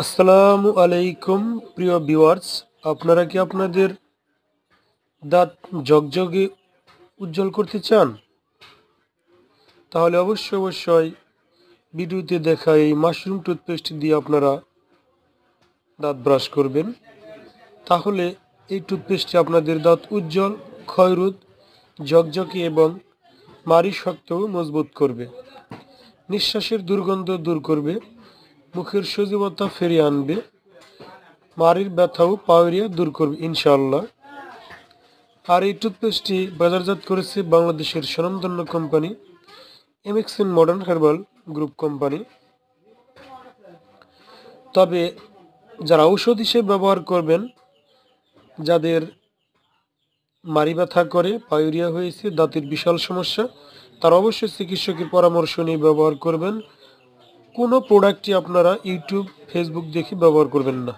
আসসালামু আলাইকুম প্রিয় ভিউয়ার্স, আপনারা কি আপনাদের দাঁত ঝকঝকে উজ্জ্বল করতে চান? তাহলে অবশ্যই ভিডিওতে দেখা এই মাশরুম টুথপেস্ট দিয়ে আপনারা দাঁত ব্রাশ করবেন। তাহলে এই টুথপেস্টটি আপনাদের দাঁত উজ্জ্বল, ক্ষয়রোধ, ঝকঝকে এবং মাড়ি শক্ত ও মজবুত করবে। নিঃশ্বাসের দুর্গন্ধ দূর করবে, মুখের সজীবতা ফিরিয়ে আনবে, মাড়ির ব্যথাও পাওয়ারিয়া দূর করবে ইনশাআল্লাহ। আর এই টুথপেস্টটি বাজারজাত করেছে বাংলাদেশের স্বনামধন্য company MXN modern herbal group company. তবে যারা ঔষধ হিসেবে ব্যবহার করবেন, যাদের মাড়ি ব্যথা করে, পায়ুরিয়া হয়েছে, দাঁতের বিশাল সমস্যা, তারা অবশ্যই চিকিৎসকের পরামর্শ নিয়ে ব্যবহার করবেন। কোনো প্রোডাক্টই আপনারা ইউটিউব, ফেসবুক দেখে ব্যবহার করবেন না।